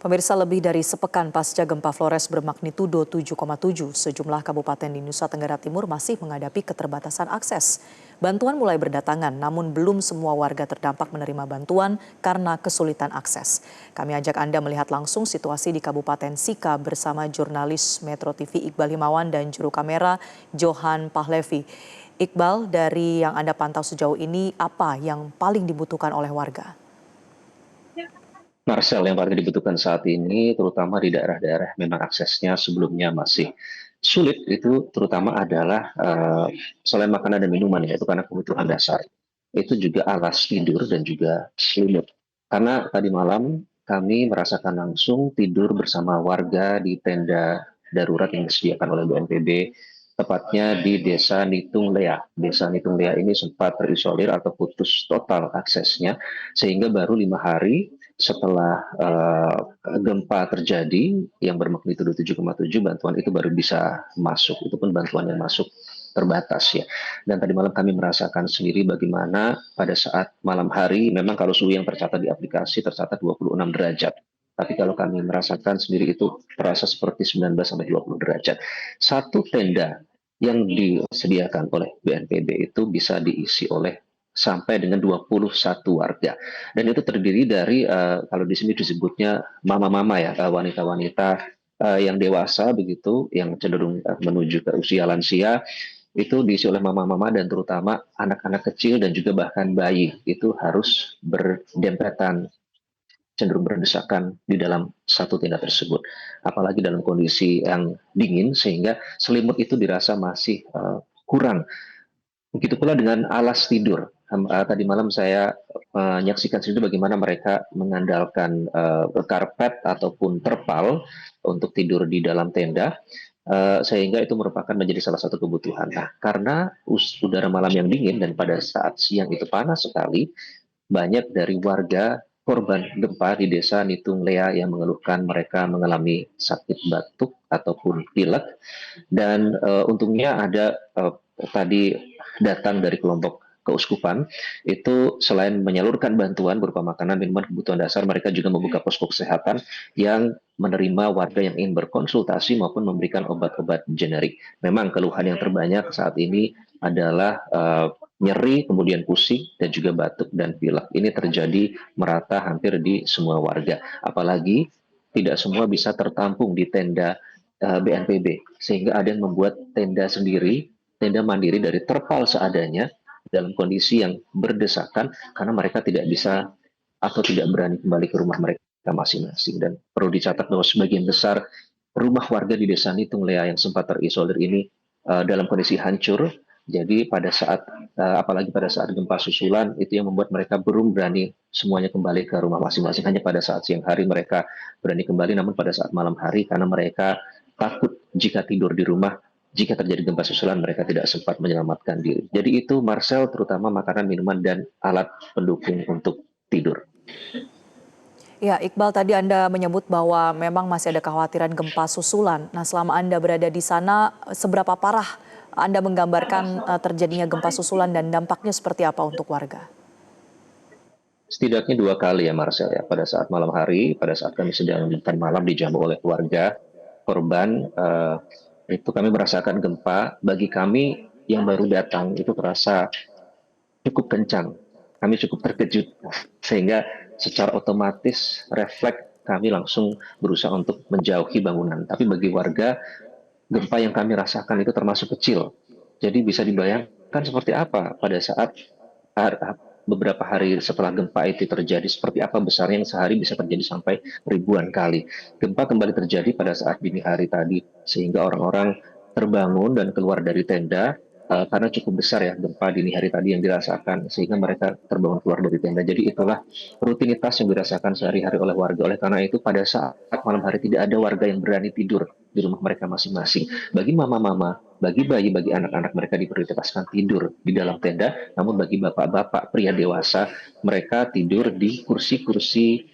Pemirsa, lebih dari sepekan pasca gempa Flores bermagnitudo 7,7, sejumlah kabupaten di Nusa Tenggara Timur masih menghadapi keterbatasan akses. Bantuan mulai berdatangan, namun belum semua warga terdampak menerima bantuan karena kesulitan akses. Kami ajak Anda melihat langsung situasi di Kabupaten Sika bersama jurnalis Metro TV Iqbal Himawan dan juru kamera Johan Pahlevi. Iqbal, dari yang Anda pantau sejauh ini, apa yang paling dibutuhkan oleh warga? Marcel, yang paling dibutuhkan saat ini, terutama di daerah-daerah memang aksesnya sebelumnya masih sulit, itu terutama adalah selain makanan dan minuman, yaitu karena kebutuhan dasar. Itu juga alas tidur dan juga selimut. Karena tadi malam kami merasakan langsung tidur bersama warga di tenda darurat yang disediakan oleh BNPB, tepatnya di Desa Nitung Lea. Desa Nitung Lea ini sempat terisolir atau putus total aksesnya, sehingga baru 5 hari setelah gempa terjadi yang bermagnitudo 7,7, bantuan itu baru bisa masuk. Itu pun bantuan yang masuk terbatas ya. Dan tadi malam kami merasakan sendiri bagaimana pada saat malam hari, memang kalau suhu yang tercatat di aplikasi tercatat 26 derajat. Tapi kalau kami merasakan sendiri itu terasa seperti 19 sampai 20 derajat. Satu tenda yang disediakan oleh BNPB itu bisa diisi oleh sampai dengan 21 warga. Dan itu terdiri dari, kalau di sini disebutnya mama-mama ya, wanita-wanita yang dewasa begitu, yang cenderung menuju ke usia lansia, itu diisi oleh mama-mama dan terutama anak-anak kecil dan juga bahkan bayi. Itu harus berdempetan, cenderung berdesakan di dalam satu tenda tersebut. Apalagi dalam kondisi yang dingin, sehingga selimut itu dirasa masih kurang. Begitu pula dengan alas tidur. Tadi malam saya menyaksikan sendiri bagaimana mereka mengandalkan karpet ataupun terpal untuk tidur di dalam tenda, sehingga itu merupakan menjadi salah satu kebutuhan. Nah, karena udara malam yang dingin dan pada saat siang itu panas sekali, banyak dari warga korban gempa di Desa Nitung Lea yang mengeluhkan mereka mengalami sakit batuk ataupun pilek. Dan untungnya ada tadi datang dari kelompok keuskupan, itu selain menyalurkan bantuan berupa makanan, minuman, kebutuhan dasar, mereka juga membuka posko kesehatan yang menerima warga yang ingin berkonsultasi maupun memberikan obat-obat generik. Memang keluhan yang terbanyak saat ini adalah nyeri, kemudian pusing, dan juga batuk dan pilek. Ini terjadi merata hampir di semua warga. Apalagi tidak semua bisa tertampung di tenda BNPB, sehingga ada yang membuat tenda sendiri, tenda mandiri dari terpal seadanya dalam kondisi yang berdesakan karena mereka tidak bisa atau tidak berani kembali ke rumah mereka masing-masing. Dan perlu dicatat bahwa sebagian besar rumah warga di Desa Nitung Lea yang sempat terisolir ini dalam kondisi hancur. Jadi pada saat apalagi pada saat gempa susulan, itu yang membuat mereka belum berani semuanya kembali ke rumah masing-masing. Hanya pada saat siang hari mereka berani kembali, namun pada saat malam hari karena mereka takut jika tidur di rumah, jika terjadi gempa susulan mereka tidak sempat menyelamatkan diri. Jadi itu Marcel, terutama makanan, minuman, dan alat pendukung untuk tidur. Ya, Iqbal, tadi Anda menyebut bahwa memang masih ada kekhawatiran gempa susulan. Nah, selama Anda berada di sana, seberapa parah Anda menggambarkan terjadinya gempa susulan dan dampaknya seperti apa untuk warga? Setidaknya 2 kali ya Marcel ya, pada saat malam hari, pada saat kami sedang makan malam dijamu oleh keluarga korban, itu kami merasakan gempa. Bagi kami yang baru datang itu terasa cukup kencang. Kami cukup terkejut, sehingga secara otomatis refleks kami langsung berusaha untuk menjauhi bangunan. Tapi bagi warga, gempa yang kami rasakan itu termasuk kecil. Jadi bisa dibayangkan seperti apa pada saat beberapa hari setelah gempa itu terjadi, seperti apa besarnya yang sehari bisa terjadi sampai ribuan kali. Gempa kembali terjadi pada saat dini hari tadi, sehingga orang-orang terbangun dan keluar dari tenda karena cukup besar ya gempa dini hari tadi yang dirasakan, sehingga mereka terbangun keluar dari tenda. Jadi itulah rutinitas yang dirasakan sehari-hari oleh warga. Oleh karena itu pada saat malam hari tidak ada warga yang berani tidur di rumah mereka masing-masing. Bagi mama-mama, bagi bayi, bagi anak-anak, mereka diprioritaskan tidur di dalam tenda. Namun bagi bapak-bapak, pria dewasa, mereka tidur di kursi-kursi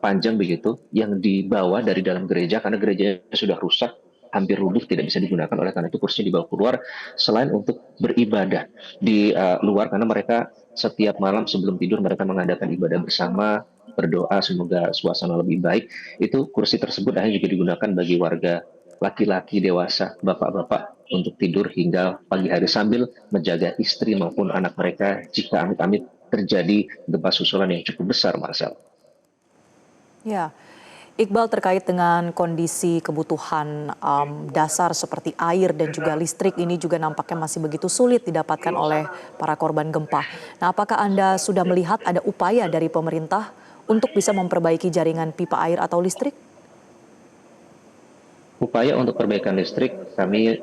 panjang begitu yang dibawa dari dalam gereja, karena gerejanya sudah rusak, hampir rubuh, tidak bisa digunakan. Oleh karena itu kursinya dibawa keluar selain untuk beribadah di luar, karena mereka setiap malam sebelum tidur mereka mengadakan ibadah bersama berdoa semoga suasana lebih baik, itu kursi tersebut akhirnya juga digunakan bagi warga laki-laki dewasa, bapak-bapak untuk tidur hingga pagi hari sambil menjaga istri maupun anak mereka jika amit-amit terjadi gempa susulan yang cukup besar, Marcel. Ya, Iqbal terkait dengan kondisi kebutuhan dasar seperti air dan juga listrik ini juga nampaknya masih begitu sulit didapatkan oleh para korban gempa. Nah, apakah Anda sudah melihat ada upaya dari pemerintah untuk bisa memperbaiki jaringan pipa air atau listrik? Upaya untuk perbaikan listrik kami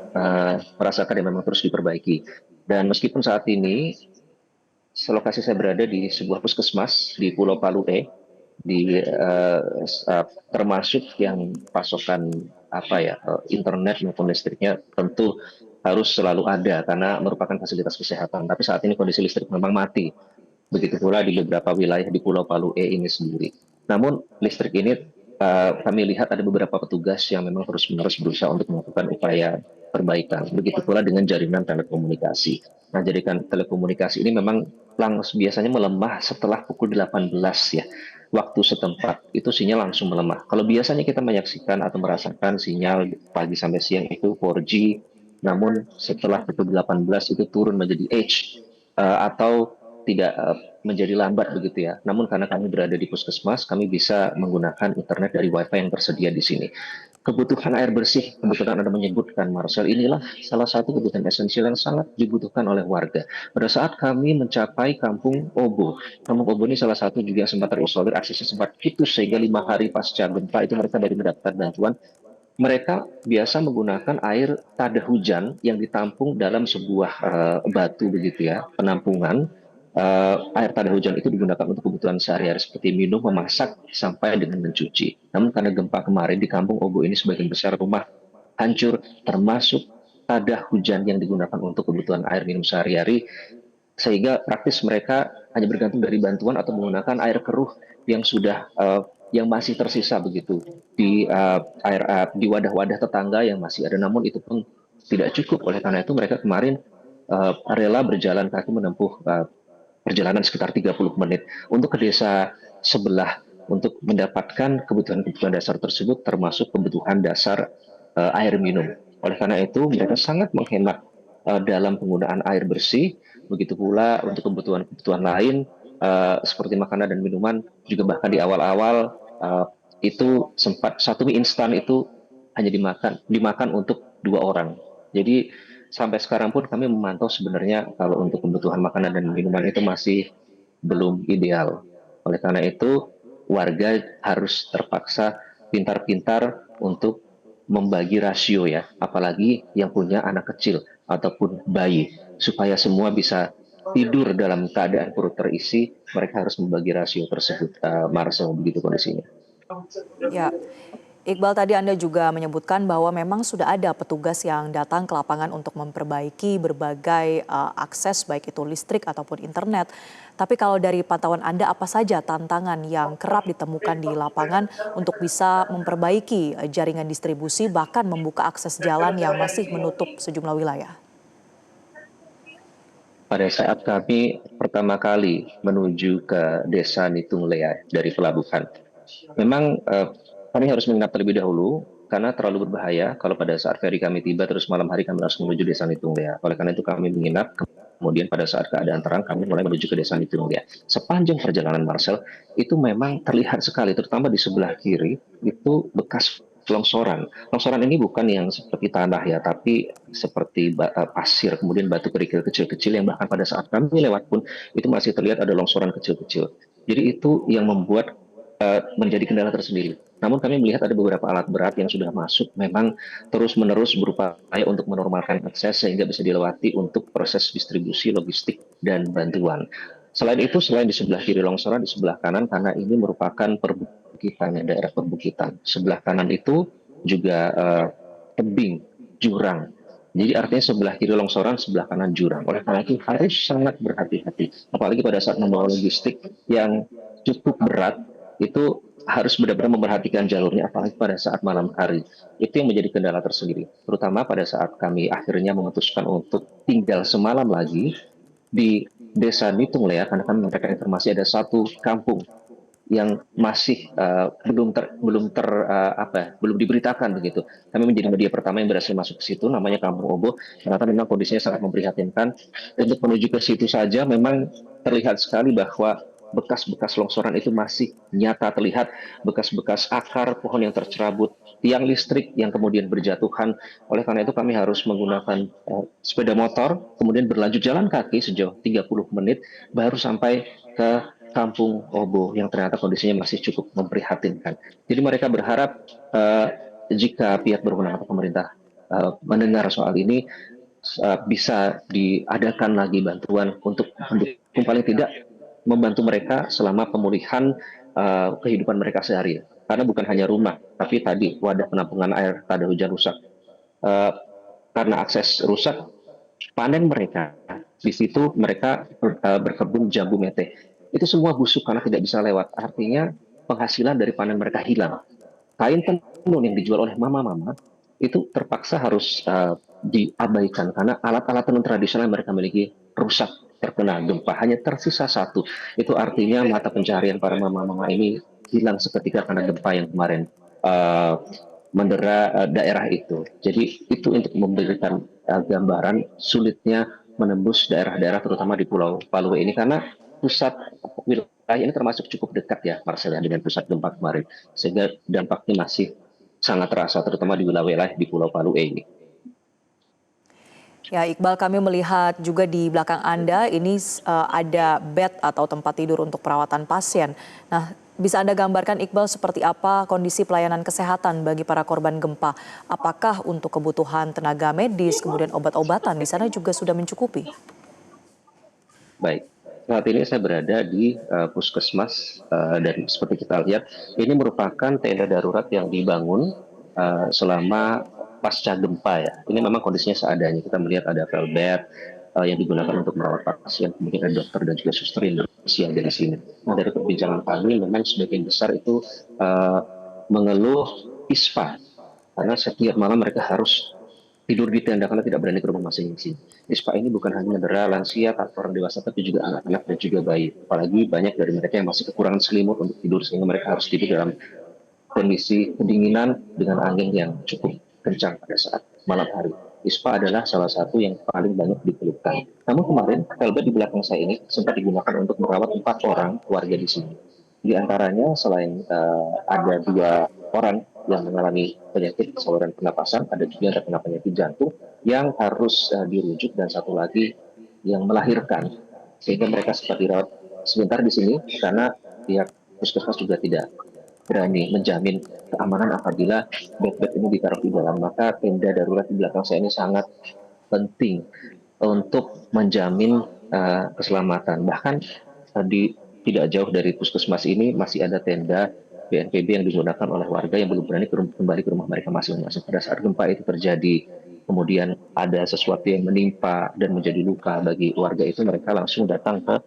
merasakan yang memang terus diperbaiki. Dan meskipun saat ini lokasi saya berada di sebuah puskesmas di Pulau Palu termasuk yang pasokan internet maupun listriknya tentu harus selalu ada karena merupakan fasilitas kesehatan. Tapi saat ini kondisi listrik memang mati. Begitu pula di beberapa wilayah di Pulau Palu ini sendiri. Namun listrik ini kami lihat ada beberapa petugas yang memang terus-menerus berusaha untuk melakukan upaya perbaikan. Begitu pula dengan jaringan telekomunikasi. Nah, jaringan telekomunikasi ini memang biasanya melemah setelah pukul 18 ya. Waktu setempat itu sinyal langsung melemah. Kalau biasanya kita menyaksikan atau merasakan sinyal pagi sampai siang itu 4G, namun setelah pukul 18 itu turun menjadi H atau tidak menjadi lambat begitu ya. Namun karena kami berada di puskesmas, kami bisa menggunakan internet dari WiFi yang tersedia di sini. Kebutuhan air bersih, kebetulan Anda menyebutkan, Marcel, inilah salah satu kebutuhan esensial yang sangat dibutuhkan oleh warga. Pada saat kami mencapai Kampung Obo ini salah satu juga yang sempat terisolir, aksesnya sempat putus sehingga 5 hari pasca gempa itu mereka dari mendapat bantuan. Mereka biasa menggunakan air tada hujan yang ditampung dalam sebuah batu begitu ya, penampungan. Air tada hujan itu digunakan untuk kebutuhan sehari-hari seperti minum, memasak, sampai dengan mencuci. Namun karena gempa kemarin di Kampung Obo ini sebagian besar rumah hancur, termasuk tada hujan yang digunakan untuk kebutuhan air minum sehari-hari, sehingga praktis mereka hanya bergantung dari bantuan atau menggunakan air keruh yang sudah yang masih tersisa begitu di wadah-wadah tetangga yang masih ada, namun itu pun tidak cukup. Oleh karena itu mereka kemarin rela berjalan kaki menempuh perjalanan sekitar 30 menit untuk ke desa sebelah untuk mendapatkan kebutuhan-kebutuhan dasar tersebut termasuk kebutuhan dasar air minum. Oleh karena itu mereka sangat menghemat dalam penggunaan air bersih, begitu pula untuk kebutuhan-kebutuhan lain seperti makanan dan minuman juga bahkan di awal-awal itu sempat satu mie instan itu hanya dimakan untuk 2 orang. Jadi sampai sekarang pun kami memantau sebenarnya kalau untuk kebutuhan makanan dan minuman itu masih belum ideal. Oleh karena itu, warga harus terpaksa pintar-pintar untuk membagi rasio ya, apalagi yang punya anak kecil ataupun bayi, supaya semua bisa tidur dalam keadaan perut terisi, mereka harus membagi rasio tersebut, Marcel, begitu kondisinya. Ya, Iqbal, tadi Anda juga menyebutkan bahwa memang sudah ada petugas yang datang ke lapangan untuk memperbaiki berbagai akses baik itu listrik ataupun internet. Tapi kalau dari pantauan Anda apa saja tantangan yang kerap ditemukan di lapangan untuk bisa memperbaiki jaringan distribusi bahkan membuka akses jalan yang masih menutup sejumlah wilayah? Pada saat kami pertama kali menuju ke desa Nitung Lea dari pelabuhan, memang kami harus menginap terlebih dahulu karena terlalu berbahaya kalau pada saat ferry kami tiba terus malam hari kami harus menuju desa Nitung Lea. Oleh karena itu kami menginap, kemudian pada saat keadaan terang kami mulai menuju ke desa Nitung Lea. Sepanjang perjalanan Marcel itu memang terlihat sekali, terutama di sebelah kiri itu bekas longsoran. Longsoran ini bukan yang seperti tanah ya, tapi seperti pasir, kemudian batu kerikil kecil-kecil yang bahkan pada saat kami lewat pun itu masih terlihat ada longsoran kecil-kecil. Jadi itu yang membuat menjadi kendala tersendiri. Namun kami melihat ada beberapa alat berat yang sudah masuk, memang terus-menerus berupaya untuk menormalkan akses sehingga bisa dilewati untuk proses distribusi logistik dan bantuan. Selain itu, selain di sebelah kiri longsoran, di sebelah kanan karena ini merupakan perbukitan, daerah perbukitan. Sebelah kanan itu juga tebing, jurang. Jadi artinya sebelah kiri longsoran, sebelah kanan jurang. Oleh karena itu harus sangat berhati-hati. Apalagi pada saat membawa logistik yang cukup berat, itu harus benar-benar memperhatikan jalurnya, apalagi pada saat malam hari. Itu yang menjadi kendala tersendiri. Terutama pada saat kami akhirnya memutuskan untuk tinggal semalam lagi di desa Nitung Lea, karena kami mendapatkan informasi ada satu kampung yang masih belum diberitakan begitu. Kami menjadi media pertama yang berhasil masuk ke situ, namanya Kampung Obo. Ternyata memang kondisinya sangat memprihatinkan. Untuk menuju ke situ saja memang terlihat sekali bahwa bekas-bekas longsoran itu masih nyata terlihat, bekas-bekas akar pohon yang tercerabut, tiang listrik yang kemudian berjatuhan. Oleh karena itu kami harus menggunakan sepeda motor, kemudian berlanjut jalan kaki sejauh 30 menit, baru sampai ke Kampung Obo yang ternyata kondisinya masih cukup memprihatinkan. Jadi mereka berharap jika pihak berwenang atau pemerintah mendengar soal ini bisa diadakan lagi bantuan untuk mendukung, paling tidak membantu mereka selama pemulihan kehidupan mereka sehari. Karena bukan hanya rumah, tapi tadi wadah penampungan air tada hujan rusak. Uh, karena akses rusak, panen mereka di situ mereka berkebun jambu mete. Itu semua busuk karena tidak bisa lewat. Artinya penghasilan dari panen mereka hilang. Kain tenun yang dijual oleh mama-mama itu terpaksa harus diabaikan karena alat-alat tenun tradisional yang mereka miliki rusak terkena gempa. Hanya tersisa satu. Itu artinya mata pencaharian para mama-mama ini hilang seketika karena gempa yang kemarin uh, mendera daerah itu. Jadi itu untuk memberikan gambaran sulitnya menembus daerah-daerah terutama di Pulau Palu ini karena pusat wilayah ini termasuk cukup dekat ya Marcel ya, dengan pusat gempa kemarin sehingga dampaknya masih sangat terasa terutama di wilayah di Pulau Palu ini. Ya, Iqbal, kami melihat juga di belakang Anda ini ada bed atau tempat tidur untuk perawatan pasien. Nah, bisa Anda gambarkan, Iqbal, seperti apa kondisi pelayanan kesehatan bagi para korban gempa? Apakah untuk kebutuhan tenaga medis, kemudian obat-obatan di sana juga sudah mencukupi? Baik, saat ini saya berada di puskesmas dan seperti kita lihat ini merupakan tenda darurat yang dibangun selama pasca gempa ya. Ini memang kondisinya seadanya. Kita melihat ada velbed yang digunakan untuk merawat pasien, kemudian ada dokter dan juga suster yang bersiaga di sini. Nah, dari perbincangan kami memang sebagian besar itu mengeluh ispa karena setiap malam mereka harus tidur di tenda karena tidak berani ke rumah masing-masing. ISPA ini bukan hanya mendera lansia atau orang dewasa, tapi juga anak-anak dan juga bayi. Apalagi banyak dari mereka yang masih kekurangan selimut untuk tidur, sehingga mereka harus tidur dalam kondisi kedinginan dengan angin yang cukup kencang pada saat malam hari. ISPA adalah salah satu yang paling banyak dikeluhkan. Namun kemarin, velbet di belakang saya ini sempat digunakan untuk merawat 4 orang warga di sini. Di antaranya selain ada 2 orang yang mengalami penyakit saluran pernapasan, ada juga yang terkena penyakit jantung yang harus dirujuk dan satu lagi yang melahirkan, sehingga mereka sempat dirawat sebentar di sini karena pihak puskesmas juga tidak berani menjamin keamanan apabila bed-bed ini ditaruh di dalam. Maka tenda darurat di belakang saya ini sangat penting untuk menjamin keselamatan. Bahkan di tidak jauh dari puskesmas ini masih ada tenda BNPB yang digunakan oleh warga yang belum berani kembali ke rumah mereka masing-masing. Pada saat gempa itu terjadi, kemudian ada sesuatu yang menimpa dan menjadi luka bagi warga itu, mereka langsung datang ke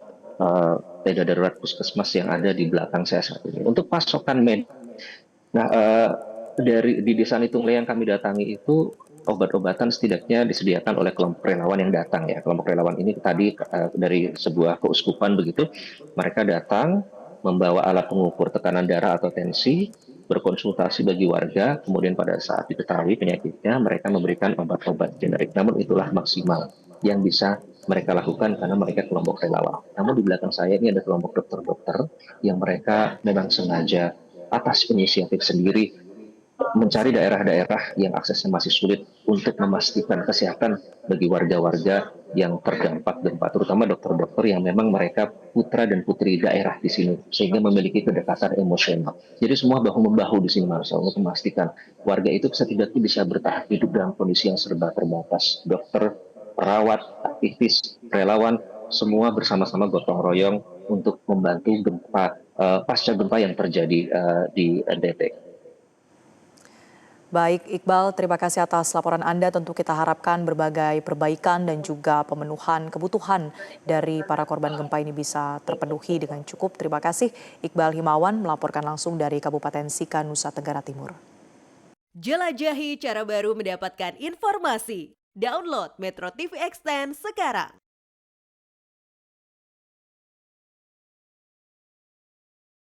tenda darurat puskesmas yang ada di belakang saya saat ini. Untuk pasokan nah di desa Nitungle yang kami datangi itu obat-obatan setidaknya disediakan oleh kelompok relawan yang datang ya. Kelompok relawan ini tadi dari sebuah keuskupan begitu, mereka datang membawa alat pengukur tekanan darah atau tensi, berkonsultasi bagi warga, kemudian pada saat diketahui penyakitnya mereka memberikan obat-obat generik. Namun itulah maksimal yang bisa mereka lakukan karena mereka kelompok relawan. Namun di belakang saya ini ada kelompok dokter-dokter yang mereka memang sengaja atas inisiatif sendiri mencari daerah-daerah yang aksesnya masih sulit untuk memastikan kesehatan bagi warga-warga yang terdampak gempa, terutama dokter-dokter yang memang mereka putra dan putri daerah di sini, sehingga memiliki kedekatan emosional. Jadi semua bahu-membahu di sini, Marcel, untuk memastikan warga itu setidaknya bisa bertahan hidup dalam kondisi yang serba terbatas. Dokter, perawat, aktivis, relawan, semua bersama-sama gotong royong untuk membantu gempa pasca gempa yang terjadi di NTT. Baik, Iqbal, terima kasih atas laporan Anda. Tentu kita harapkan berbagai perbaikan dan juga pemenuhan kebutuhan dari para korban gempa ini bisa terpenuhi dengan cukup. Terima kasih. Iqbal Himawan melaporkan langsung dari Kabupaten Sika, Nusa Tenggara Timur. Jelajahi cara baru mendapatkan informasi. Download Metro TV Extend sekarang.